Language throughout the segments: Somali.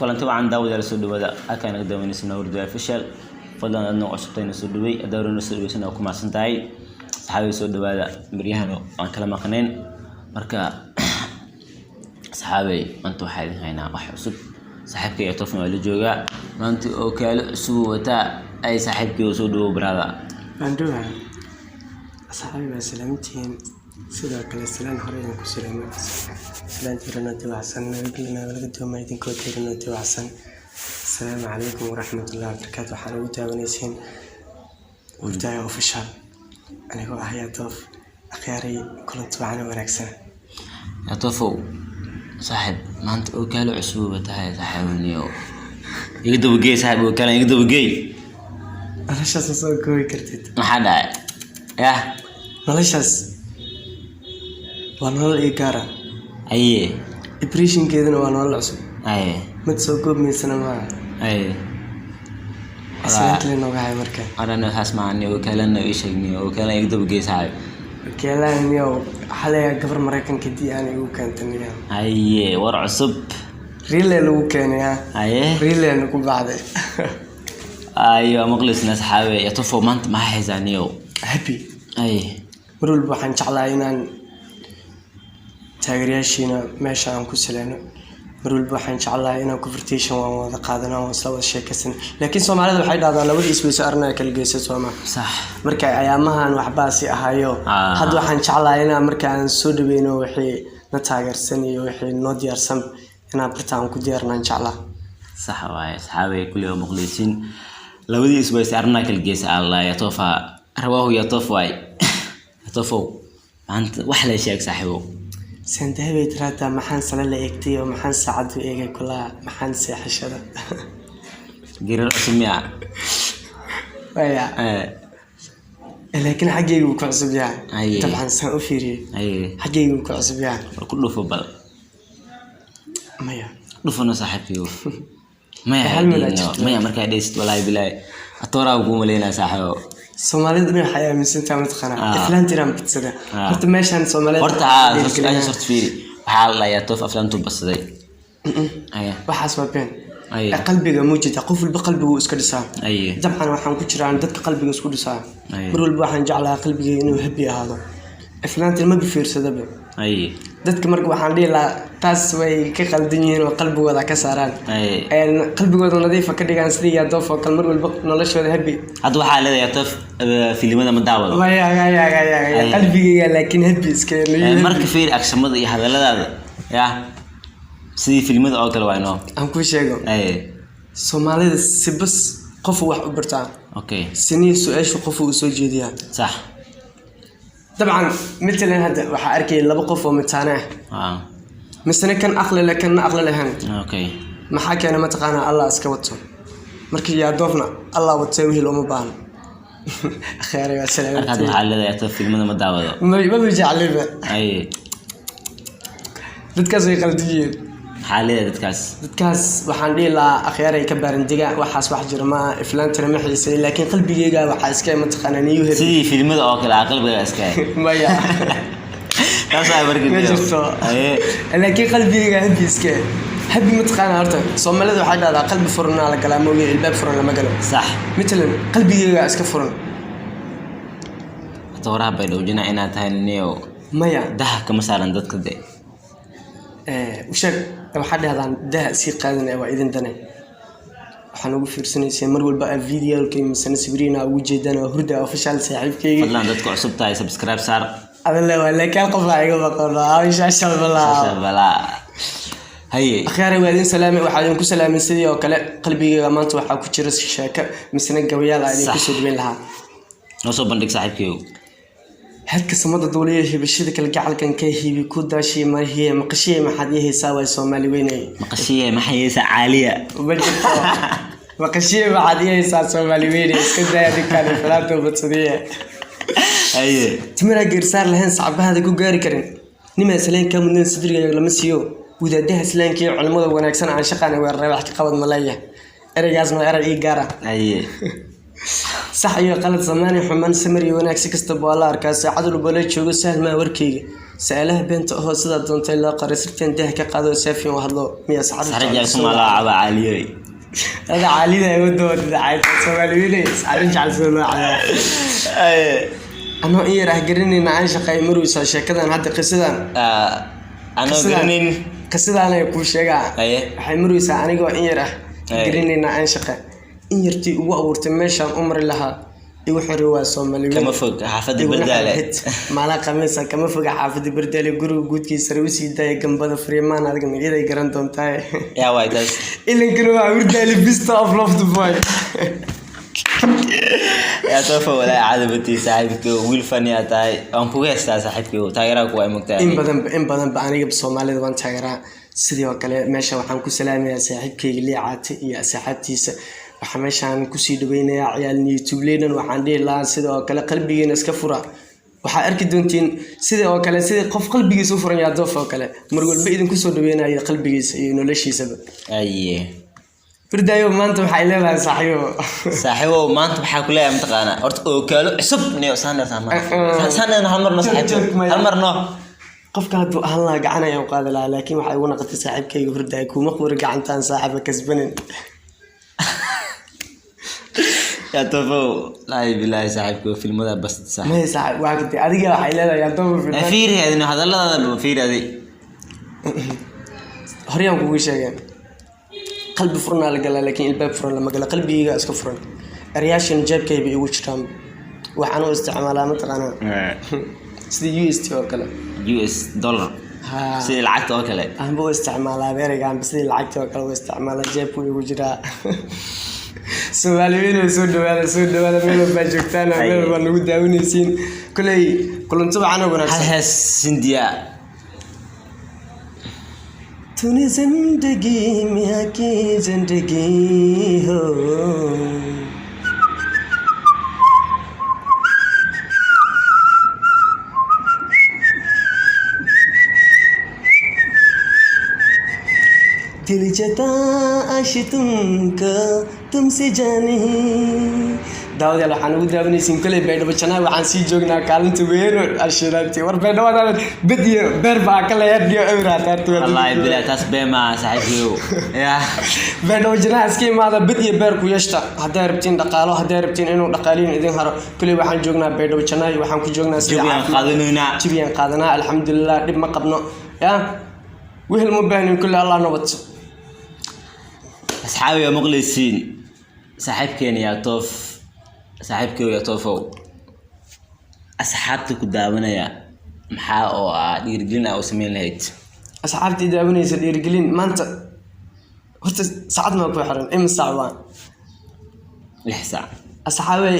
كلنتي وعن داود على سود ودا أكان قدامي نسمع ورد official فضلنا أنه عصبتين سود وي دورنا سود وي سنة وكم عشان تاعي صحابي سود ودا بريهانو عن كلام قنين مركا صحابي أنتو حالين هنا وحسب صاحبك يطوفنا ولا جوجا ما أنت أوكل سوتا أي صاحبك يسودو برادا عندها أصحابي بسلامتين سيدا كلا سلام هرين كسلام سلام ترنا توعسن نقولنا ولقد ما يدين كوتيرنا توعسن السلام عليكم ورحمة الله وبركاته حلوة ونسين وبداية أوفيشال أنا هو أحيا طوف أخياري كنت معنا ونكسن يا طوفو صاحب ما أنت أوكل عسوبة هاي صاحبني يقدر بجي صاحب وكان يقدر بجي أنا شخص صار قوي كرتيت ما حدا يا مالشاس وانول إيجارا أيه إبريشن كذا وانول عصب أيه متسوقب من سنة ما أيه أسمعت لنا وقاعد مركب أنا هسمع عني وكلنا إيشني وكلنا يقدر بجي صاحب كلام يو حلقة قبل مريكان كدي يعني وكانت النيام أيه ورع صب ريلي لو كان يا أيه ريلي نكون بعد أيوة مخلص ناس حاوي يطفوا ما أنت ما حزانيو هابي أيه مرول بوحن شعلاينا تاجرياشينا ماشي عن كسلنا مرول بوحن شعلاينا كفرتيشن وهذا قادنا وصلوا الشيء كسن لكن سومالي ذو حيد هذا لو اسمه سأرنا كالجيسس وما صح مركا أيامها وحباسي أهايو حد وحن شعلاينا مركا نسود بينه وحي نتاجر سني وحي نوديار سم هنا برتان كديرنا إن شاء الله صح واي صحابي كل يوم مخلصين لو دي اسمه سأرنا كالجيس الله يطوفا رواه يطوف واي يطوفوا أنت وحلا شيء صاحبه سنتهي بيتراتا محن سلالة إكتي ومحن سعد وإيجا كلها محن سيح الشدة غير الأسماء ويا لكن حقيقي وكعصب يعني طبعا سأفيري حقيقي وكعصب يعني كله فبل مايا رفنا صاحبي مايا مايا مركا ديست ولا بلاي أتورا وقوم لينا صاحبه Somali duniya waxay aaminsan tahay mid qana aflaantiran badsada horta meeshan Soomaaliyeed horta ayaa sort fiiri waxa la yaa toof aflaantu basaday waxaas waa been qalbiga muujida qof walba qalbigu iska dhisaa dabcan waxaan ku jiraan dadka qalbiga isku dhisaa mar walba waxaan jeclaa qalbiga inuu happy ahaado aflaantan ma bifiirsadaba dadka marka waxaan dhihi lahaa taas way ka qaldan yihiin oo qalbigooda ka saaraan qalbigooda nadiif ka dhigaan sidii yaa doof oo kale mar walba noloshooda happy hadda waxaa leedahay toof filimada ma daawado ya qalbigayga laakiin happy iska marka fiir akshamada iyo hadaladaada ya sidii filimada oo kale waa inoo aan ku sheego Soomaalida si bas qof wax u bartaa sinii su'aashu qof uu soo jeediyaa صح طبعا مثلا هذا وحاركي لبا قف ومتانه مثلا كان اقل لكن اقل لهن ما حكى انا ما تقانا الله اسك وتو markii yaa doofna Allah watay wixii loo baahan خير يا سلام هذا حل يا طفل فيلمنا ما داوده ما بيجعلبه dadkaas ay qaldiyin xaalada dadkaas waxaan dhii la akhyaaray ka baarandiga waxaas wax jira ma iflaantana ma xiisay laakiin qalbigeyga waxa iska ma taqaananiyo heer sidii filimada oo kale qalbigeyga iska maya taas ay barkay laakiin qalbigeyga habi iska habi ma taqaan horta Soomaalida waxa dhahdaa qalbi furna la galaamo iyo ilbaab furna lama galo صح مثلا qalbigeyga iska furan tawraha bay dhowjina inaad tahay niyo maya daha kama saaran dadka de وشك waxaa dhahdaan dah si qaadanay waa idin danay waxaan ugu fiirsanaysaa mar walba video-kii misana sawirina ugu jeedana hurda official saaxiibkayga fadlan dadku cusub tahay subscribe saar adalla wala ka qof ayaga baqoona insha Allah haye akhyaar waadin salaamay waxaan ku salaamay sidii oo kale qalbigayga maanta waxa ku jira sheeko misana gawayaal ay ku soo dhaween lahaa noo soo bandhig saaxiibkayga هلك سماد الدولية هي بشدة الجعل كان كهي بيكون داشي ما هي مقشية ما حد يساوي سومالي ويني مقشية ما هي عالية مقشية ما حد يساوي سومالي ويني كذا هذه كان فلاتو بتصديه أيه تمرة جرسار لهن صعب هذا جو جاري كرين نما سلين كم من صدري لما سيو وإذا ده سلين كي علماء ونكسن عن شقنا والربح كقبض ملاية أرجع ما أرى إيجارة أيه صح يا قلت زماني حمان سمري وناكسي كستبو الله أركاس عدل وبلد شو سهل ما وركي سألها بنت هو سيدا دونتي لا قرصتين ده كقادو سافي وهدلو ميا سحر سحر اسمه لا عبا عاليه هذا عالي ده يودو عايز سواليني سحر جعل سوالو أنا إيه راح قرني نعيش قاي مروسا شكدا هذا قصدا أنا قرنين قصدا أنا يكون شجع حي مروسا أنا جو إيه راح قرني نعيش قاي إن يرتي وأورت ماشى عمر لها يوحر واسوم كما فوق حافظ بردالة معنا قميصا كما فوق حافظ بردالة جرو جود كي سروسي ده جنبه فريمان هذا كم يدا يقرن تونتاي يا وايدس إلا كانوا بردالة بيست أوف لوف دبي يا توفى ولا عاد بتي صاحبك ويلفني أتاي أنكوه أستاذ صاحبك وتايرك وأمكتاي إن بدن بعني بسومالي دوان تايرا سيدي وكله ماشى وحنكو سلام يا صاحبك اللي عات يا صاحبتيس وحماشان كوسي دبينا عيال يوتيوب لينا وحان دي لا سيده oo kale qalbigeena iska fura waxa arki doontiin sida oo kale sida qof qalbigiisa u furan yaa doof oo kale mar walba idin ku soo dhaweynaya qalbigiisa iyo noloshiisa aye firdaayo maanta waxa leedahay saaxiibo maanta waxa ku leeyahay mataqaana horta oo kale cusub neeyo saanana hal marno saaxiibo hal marno qofka haduu ahaan la gacanaya u qaadi lahaa laakiin waxa ugu naqtay saaxiibkayga firdaayo kuma qori gacantaan saaxiibo kasbanin يا توفو لا بالله صاحبك في المدى بس صح ما صاحب واحد اديك حيلاده يا توفو في فيري هذا لا فيري هذه هريان كوغي شيغان قلب فرنا لقلا لكن الباب فرن لما قال قلبي اسك فرن رياشن جيبكي بي ugu jiraan waxaan u isticmaalaa mataqana sida USD oo kale US dollar sida lacagta oo kale aan buu isticmaalaa beerigaan sida lacagta oo kale u isticmaalaa jeebku ugu jiraa سوالفين سودوالة ميلو باجوكتانا ميلو بانو داونيسين كلن طبعا أنا بنفسي حس سنديا توني زندگی ميا کی زندگی ہو दिल जता आश तुमको तुमसे जाने داود يلا حنود دابني سينكلي بيد بچنا waxaan si joognaa kaalinta weyn ashiraanti war beed wada badiyo beer baa kala yadhiyo awraataarto wallahi bila tasbeema saaxiibo ya beed wajina iskii maada badiyo beer ku yeeshta haday rabtiin dhaqaalo haday rabtiin inuu dhaqaaliin idin haro kulli waxaan joognaa beed wajina waxaan ku joognaa si jibiyaan qaadanaa alxamdulillah dib ma qabno ya wehel ma baahin kulli allah nabad أصحابي مخلصين صاحبكين يا طوف صاحبك يا طوفو أصحابتك داونا يا محا أو ديرجلين أو سمين لهيت أصحابتي داونا يصير ديرجلين ما أنت هرت ساعدنا بحرن إم الساعوان لحسا أصحابي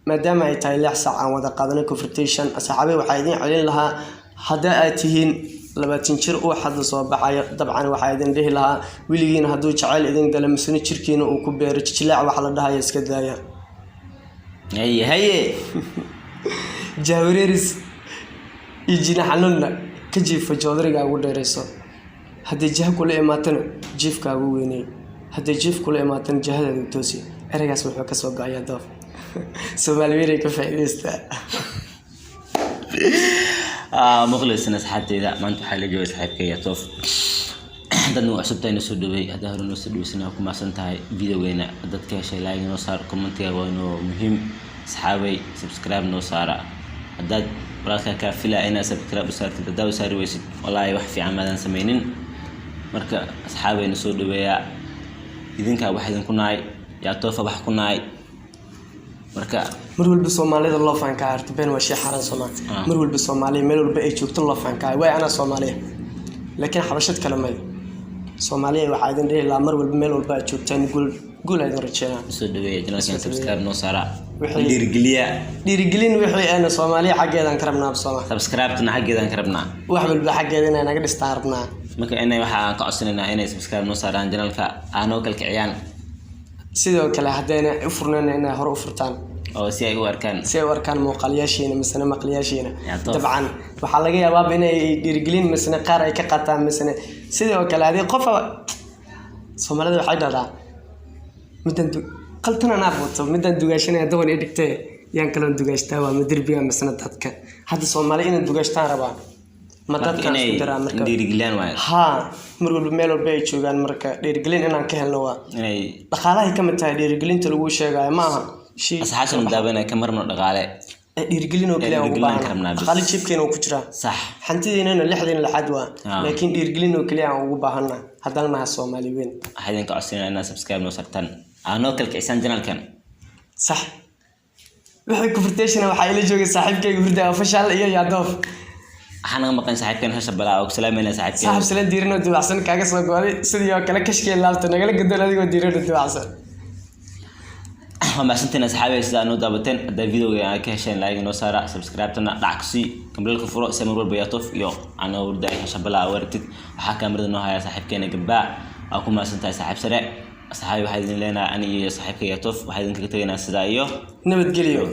ما دام يتاي لحسا عن وذا قادنا كفرتيشن أصحابي وحايدين علين لها هداءتهين لما تنشر واحد صباح طبعا واحد له لها وليين هدو جعل إذن قال مسني شركين وكبير تشلع وحلا ده يسكدايا هي جاوريرس يجينا حنونا كجيف جودري قاعد درسه هذا جه كل إماتنا جيف كابويني هذا جيف كل إماتنا جهاد التوسي أرجع سوي كسوق قايا ضاف سوالفيري كفايلستا مخلص ناس حتى إذا ما أنتم حال جوز حبك يا طوف دنو عصبتين سودوي هذا هو نسودوي سناكم مع سنتاي فيديو وينا دت كاشي لايك نصار كومنت يا وينو مهم صحابي سبسكرايب نصار دد وراك كافلا أنا سبسكرايب صارت بدأ وصار ويسد والله وحفي عملا سمينين مركا صحابي نسودوي إذن كواحد كناي يا طوف بحكناي marka mar walba Soomaalida loo faan ka arto been waa shay xaran Soomaali mar walba Soomaali meel walba ay joogto loo faan ka way ana Soomaali laakiin xabashad kale ma Soomaaliya waxa idin dheer la mar walba meel walba ay joogtaan gul ay rajayaan soo dhaweeyay janaalka subscribe noo saara dhiirigelin wixii ana Soomaaliya xageedan ka rabnaa Soomaali subscribe tana xageedan ka rabnaa wax walba xageedan naga dhistaan rabnaa marka inay waxa ka codsanayna inay subscribe noo saaraan janaalka aanoo kala kiciyaan sidoo kale hadayna u furnaan inay hor u furtaan oo si ay u arkaan muuqaalyaashiina misna maqliyaashiina dabcan waxa laga yaabaa inay dhiirigelin misna qaar ay ka qaataan misna sidoo kale hadii qof Soomaalida waxay dhahdaa midan qaltana ana boodto midan dugaashanaya dawan ay dhigtay yaan kala dugaashtaa waa madarbiga misna dadka hadda Soomaali inay dugaashtaan rabaan ma dadka isku daraa marka dhiirigelin waay ha mar walba meel walba ay joogaan marka dhiirigelin inaan ka helno waa inay dhaqaalaha ka mid tahay dhiirigelinta lagu sheegayo ma aha shay asxaabtan daabana ka marno dhaqaale dhiirigelin oo kaliya ugu baahan dhaqaale jibkeena oo ku jira sax hantideena 60 lacag waa laakiin dhiirigelin oo kaliya aan ugu baahana hadaan nahay Soomaali weyn waxaan ka codsanaa inaad subscribe noo sartan aanoo kalka isan channelkan صح waxay ku furteeshana waxa ila joogay saaxiibkayga hurda official iyo yaadoof waxaan maqan saaxiibkan hasha balaa oo salaamayna saaxiibkay saaxiib salaan diirino dibacsan kaaga soo gooday sidoo kale kashkii laabta nagala gadan adigoo diirino dibacsan ma santina asxaabay sida aanu daabateen hada videoga aan ka hesheen like noo saara subscribe tana dhacsi kambalka furo samir walba yaatof iyo ana hurda hasha balaa wartid waxa kaamirada noo haya saaxiibkeena gabaa aan ku maasantahay saaxiib sare asxaabi waxay idin leenahay ani iyo saaxiibkay yaatof waxay idin kaga tageynaa sida iyo nabadgeliyo